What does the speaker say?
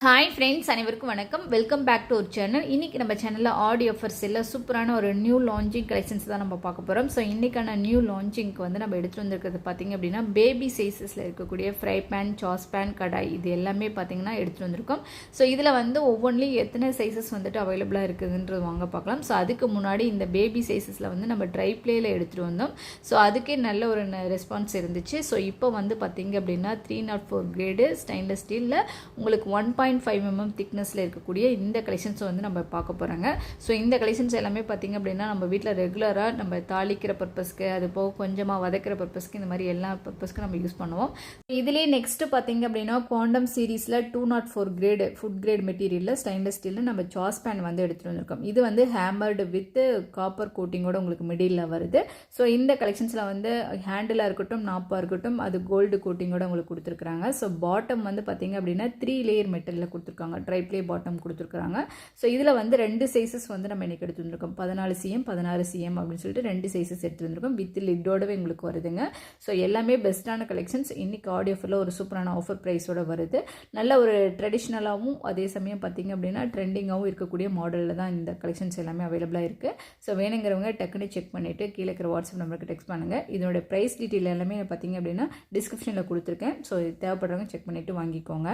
Hi friends, அனைவருக்கும் வணக்கம். Welcome back to ஒரு சேனல். இன்றைக்கி நம்ம சேனலில் ஆடி ஆஃபர்ஸ் எல்லாம் சூப்பரான ஒரு நியூ லான்ச்சிங் கலெக்ஷன்ஸ் தான் நம்ம பார்க்க போகிறோம். ஸோ இன்றைக்கான நியூ லான்ச்சிங்க்கு வந்து நம்ம எடுத்துகிட்டு வந்திருக்கிறது பார்த்திங்க அப்படின்னா பேபி சைஸஸில் இருக்கக்கூடிய ஃப்ரை பேன், சாஸ் பேன், கடாய் இது எல்லாமே பார்த்திங்கன்னா எடுத்துகிட்டு வந்திருக்கோம். ஸோ இதில் வந்து ஒவ்வொன்றிலையும் எத்தனை சைஸஸ் வந்துட்டு அவைலபிளாக இருக்குதுன்றது வாங்க பார்க்கலாம். ஸோ அதுக்கு முன்னாடி இந்த பேபி சைஸஸில் வந்து நம்ம ட்ரை பிளேயில் எடுத்துகிட்டு வந்தோம். ஸோ அதுக்கே நல்ல ஒரு ரெஸ்பான்ஸ் இருந்துச்சு. ஸோ இப்போ வந்து பார்த்திங்க அப்படின்னா 304 கிரேடு ஸ்டெயின்லெஸ் ஸ்டீலில் உங்களுக்கு 1.5 mm திக்னஸில் இருக்கக்கூடிய இந்த கலெக்ஷன்ஸ் வந்து நம்ம பார்க்க போகிறாங்க. ஸோ இந்த கலெக்ஷன்ஸ் எல்லாமே பார்த்திங்க அப்படின்னா நம்ம வீட்டில் ரெகுலராக நம்ம தாளிக்கிற பர்பஸ்க்கு, அது போக கொஞ்சமாக வதக்கிற பர்பஸ்க்கு, இந்த மாதிரி எல்லா பர்பஸ்க்கு நம்ம யூஸ் பண்ணுவோம். இதுலேயே நெக்ஸ்ட்டு பார்த்திங்க அப்படின்னா குவாண்டம் சீரீஸில் 204 கிரேடு ஃபுட் கிரேட் மெட்டீரியலில் ஸ்டெயின்லெஸ் ஸ்டீலில் நம்ம சாஸ் பேன் வந்து எடுத்துகிட்டு வந்திருக்கோம். இது வந்து ஹேமர்டு வித் காப்பர் கோட்டிங்கோட உங்களுக்கு மிடில் வருது. ஸோ இந்த கலெக்ஷன்ஸில் வந்து ஹேண்டிலாக இருக்கட்டும், நாப்பாக இருக்கட்டும், அது கோல்டு கோட்டிங்கோட உங்களுக்கு கொடுத்துருக்குறாங்க. ஸோ பாட்டம் வந்து பார்த்திங்க அப்படின்னா 3 லேயர் மெட்டீரியல் கொடுத்துருக்காங்க. ட்ரை பிளே பாட்டம் கொடுத்துருக்காங்க. ஸோ இதில் வந்து 2 சைஸஸ் வந்து நம்ம இன்றைக்கி எடுத்து வந்திருக்கோம். 14 cm 16 cm அப்படின்னு சொல்லிட்டு 2 சைஸஸ் எடுத்து வந்திருக்கோம். வித் லிட்டோடவே உங்களுக்கு வருதுங்க. ஸோ எல்லாமே பெஸ்ட்டான கலெக்ஷன்ஸ். இன்றைக்கி ஆடி ஆஃபரில் ஒரு சூப்பரான ஆஃபர் ப்ரைஸோட வருது. நல்ல ஒரு ட்ரெடிஷ்னலாகவும் அதே சமயம் பார்த்திங்க அப்படின்னா ட்ரெண்டிங்காகவும் இருக்கக்கூடிய மாடலில் தான் இந்த கலெக்ஷன்ஸ் எல்லாமே அவைலபிளாக இருக்குது. ஸோ வேணுங்கிறவங்க டக்குன்னு செக் பண்ணிவிட்டு கீழே இருக்கிற வாட்ஸ்அப் நம்பருக்கு டெக்ஸ்ட் பண்ணுங்கள். இதோட ப்ரைஸ் டீட்டெயில் எல்லாமே பார்த்திங்க அப்படின்னா டிஸ்கிரிப்ஷனில் கொடுத்துருக்கேன். ஸோ தேவைப்படுறவங்க செக் பண்ணிவிட்டு வாங்கிக்கோங்க.